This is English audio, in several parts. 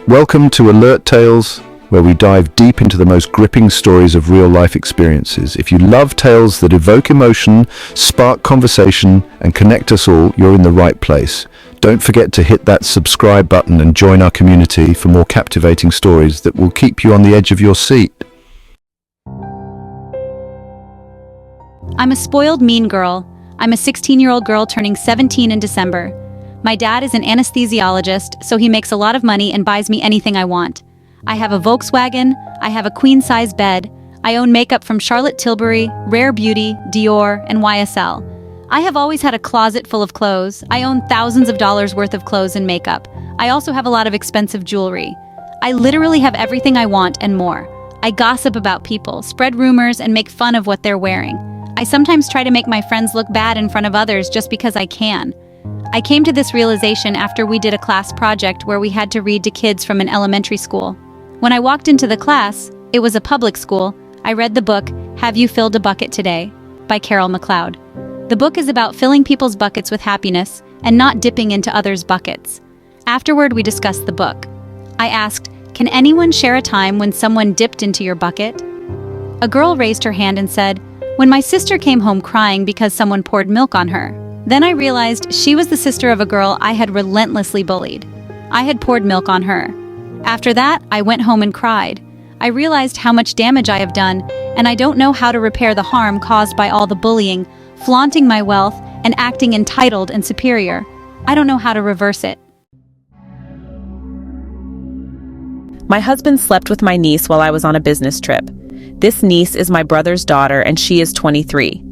Welcome to Alert Tales, where we dive deep into the most gripping stories of real-life experiences. If you love tales that evoke emotion, spark conversation, and connect us all, you're in the right place. Don't forget to hit that subscribe button and join our community for more captivating stories that will keep you on the edge of your seat. I'm a spoiled mean girl. I'm a 16-year-old girl turning 17 in December. My dad is an anesthesiologist, so he makes a lot of money and buys me anything I want. I have a Volkswagen, I have a queen-size bed, I own makeup from Charlotte Tilbury, Rare Beauty, Dior, and YSL. I have always had a closet full of clothes. I own thousands of dollars worth of clothes and makeup. I also have a lot of expensive jewelry. I literally have everything I want and more. I gossip about people, spread rumors, and make fun of what they're wearing. I sometimes try to make my friends look bad in front of others just because I can. I came to this realization after we did a class project where we had to read to kids from an elementary school. When I walked into the class, it was a public school, I read the book, Have You Filled a Bucket Today? By Carol McLeod. The book is about filling people's buckets with happiness and not dipping into others' buckets. Afterward, we discussed the book. I asked, can anyone share a time when someone dipped into your bucket? A girl raised her hand and said, when my sister came home crying because someone poured milk on her. Then I realized she was the sister of a girl I had relentlessly bullied. I had poured milk on her. After that, I went home and cried. I realized how much damage I have done, and I don't know how to repair the harm caused by all the bullying, flaunting my wealth, and acting entitled and superior. I don't know how to reverse it. My husband slept with my niece while I was on a business trip. This niece is my brother's daughter, and she is 23.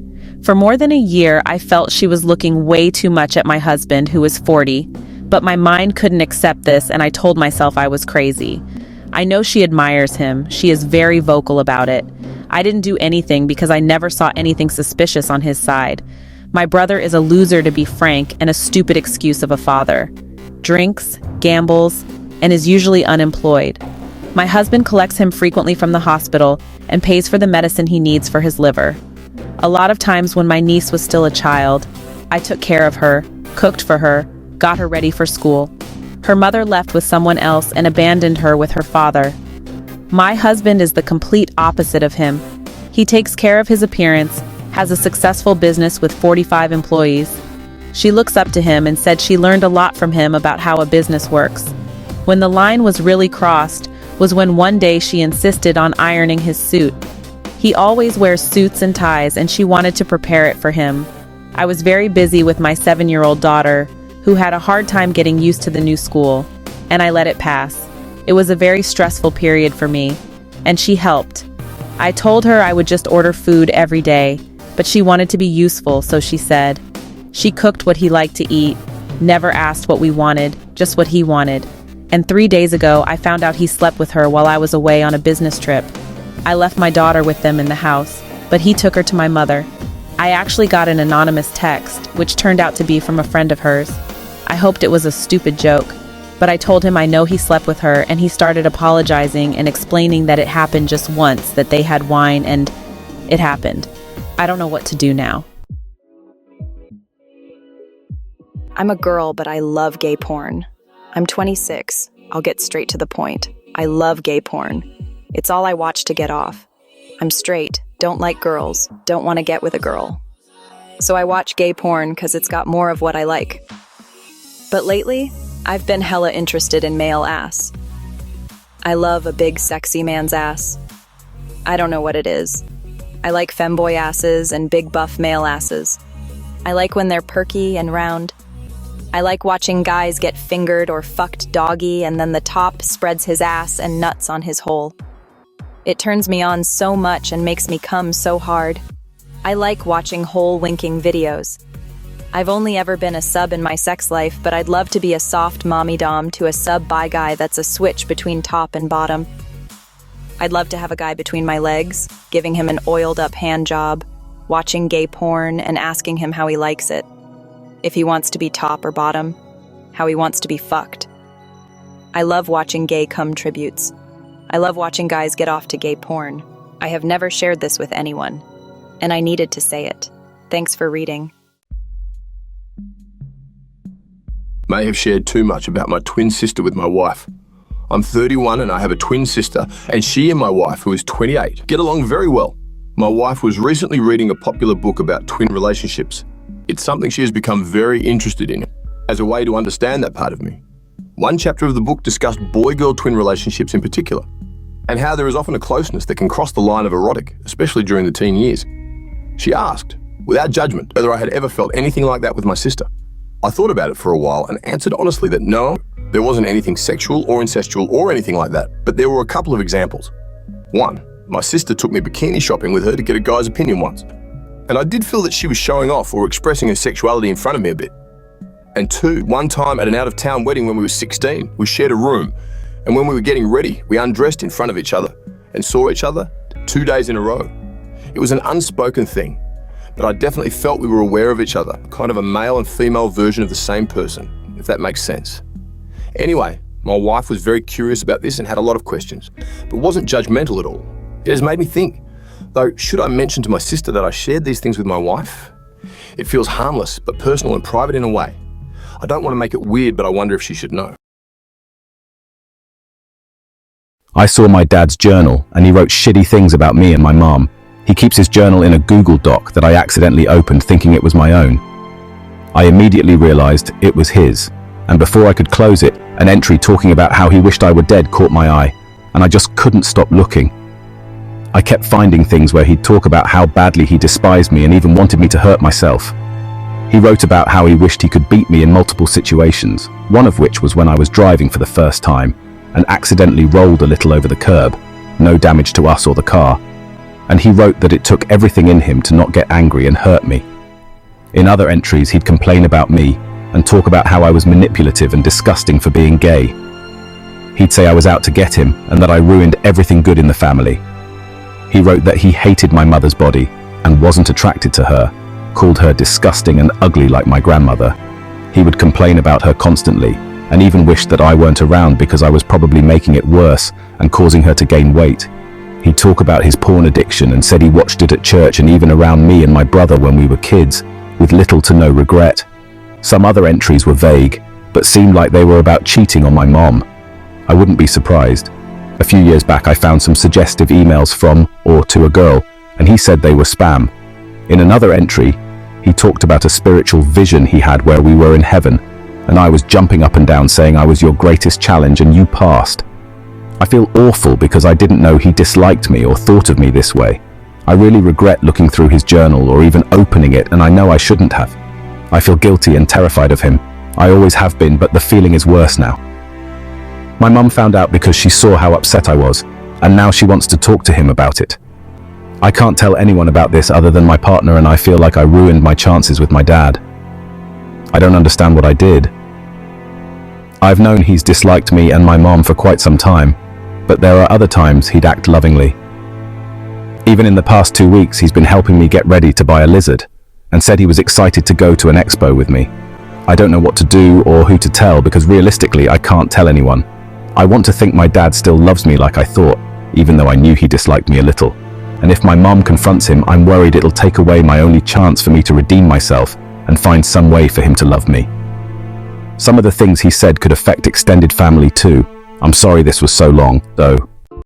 For more than a year, I felt she was looking way too much at my husband, who is 40, but my mind couldn't accept this, and I told myself I was crazy. I know she admires him. She is very vocal about it. I didn't do anything because I never saw anything suspicious on his side. My brother is a loser, to be frank, and a stupid excuse of a father. Drinks, gambles, and is usually unemployed. My husband collects him frequently from the hospital and pays for the medicine he needs for his liver. A lot of times when my niece was still a child, I took care of her, cooked for her, got her ready for school. Her mother left with someone else and abandoned her with her father. My husband is the complete opposite of him. He takes care of his appearance, has a successful business with 45 employees. She looks up to him and said she learned a lot from him about how a business works. When the line was really crossed was when one day she insisted on ironing his suit. He always wears suits and ties, and she wanted to prepare it for him. I was very busy with my 7-year-old daughter, who had a hard time getting used to the new school, and I let it pass. It was a very stressful period for me, and she helped. I told her I would just order food every day, but she wanted to be useful, so she said. She cooked what he liked to eat, never asked what we wanted, just what he wanted. And 3 days ago, I found out he slept with her while I was away on a business trip. I left my daughter with them in the house, but he took her to my mother. I actually got an anonymous text, which turned out to be from a friend of hers. I hoped it was a stupid joke, but I told him I know he slept with her, and he started apologizing and explaining that it happened just once, that they had wine, and it happened. I don't know what to do now. I'm a girl, but I love gay porn. I'm 26. I'll get straight to the point. I love gay porn. It's all I watch to get off. I'm straight, don't like girls, don't want to get with a girl. So I watch gay porn because it's got more of what I like. But lately, I've been hella interested in male ass. I love a big sexy man's ass. I don't know what it is. I like femboy asses and big buff male asses. I like when they're perky and round. I like watching guys get fingered or fucked doggy and then the top spreads his ass and nuts on his hole. It turns me on so much and makes me come so hard. I like watching hole winking videos. I've only ever been a sub in my sex life, but I'd love to be a soft mommy dom to a sub bi guy that's a switch between top and bottom. I'd love to have a guy between my legs, giving him an oiled up hand job, watching gay porn and asking him how he likes it. If he wants to be top or bottom, how he wants to be fucked. I love watching gay cum tributes. I love watching guys get off to gay porn. I have never shared this with anyone, and I needed to say it. Thanks for reading. May have shared too much about my twin sister with my wife. I'm 31 and I have a twin sister, and she and my wife, who is 28, get along very well. My wife was recently reading a popular book about twin relationships. It's something she has become very interested in as a way to understand that part of me. One chapter of the book discussed boy-girl twin relationships in particular, and how there is often a closeness that can cross the line of erotic, especially during the teen years. She asked, without judgment, whether I had ever felt anything like that with my sister. I thought about it for a while and answered honestly that no, there wasn't anything sexual or incestual or anything like that, but there were a couple of examples. One, my sister took me bikini shopping with her to get a guy's opinion once, and I did feel that she was showing off or expressing her sexuality in front of me a bit. And two, one time at an out-of-town wedding when we were 16, we shared a room, and when we were getting ready, we undressed in front of each other and saw each other 2 days in a row. It was an unspoken thing, but I definitely felt we were aware of each other, kind of a male and female version of the same person, if that makes sense. Anyway, my wife was very curious about this and had a lot of questions, but wasn't judgmental at all. It has made me think, though, should I mention to my sister that I shared these things with my wife? It feels harmless, but personal and private in a way. I don't want to make it weird, but I wonder if she should know. I saw my dad's journal, and he wrote shitty things about me and my mom. He keeps his journal in a Google Doc that I accidentally opened thinking it was my own. I immediately realized it was his, and before I could close it, an entry talking about how he wished I were dead caught my eye, and I just couldn't stop looking. I kept finding things where he'd talk about how badly he despised me and even wanted me to hurt myself. He wrote about how he wished he could beat me in multiple situations, one of which was when I was driving for the first time and accidentally rolled a little over the curb, no damage to us or the car. And he wrote that it took everything in him to not get angry and hurt me. In other entries, he'd complain about me and talk about how I was manipulative and disgusting for being gay. He'd say I was out to get him and that I ruined everything good in the family. He wrote that he hated my mother's body and wasn't attracted to her, called her disgusting and ugly like my grandmother. He would complain about her constantly and even wished that I weren't around because I was probably making it worse and causing her to gain weight. He'd talk about his porn addiction and said he watched it at church and even around me and my brother when we were kids, with little to no regret. Some other entries were vague, but seemed like they were about cheating on my mom. I wouldn't be surprised. A few years back I found some suggestive emails from or to a girl, and he said they were spam. In another entry, he talked about a spiritual vision he had where we were in heaven, and I was jumping up and down saying I was your greatest challenge and you passed. I feel awful because I didn't know he disliked me or thought of me this way. I really regret looking through his journal or even opening it, and I know I shouldn't have. I feel guilty and terrified of him. I always have been, but the feeling is worse now. My mum found out because she saw how upset I was, and now she wants to talk to him about it. I can't tell anyone about this other than my partner, and I feel like I ruined my chances with my dad. I don't understand what I did. I've known he's disliked me and my mom for quite some time, but there are other times he'd act lovingly. Even in the past 2 weeks, he's been helping me get ready to buy a lizard, and said he was excited to go to an expo with me. I don't know what to do or who to tell because realistically I can't tell anyone. I want to think my dad still loves me like I thought, even though I knew he disliked me a little. And if my mom confronts him, I'm worried it'll take away my only chance for me to redeem myself and find some way for him to love me. Some of the things he said could affect extended family too. I'm sorry this was so long, though.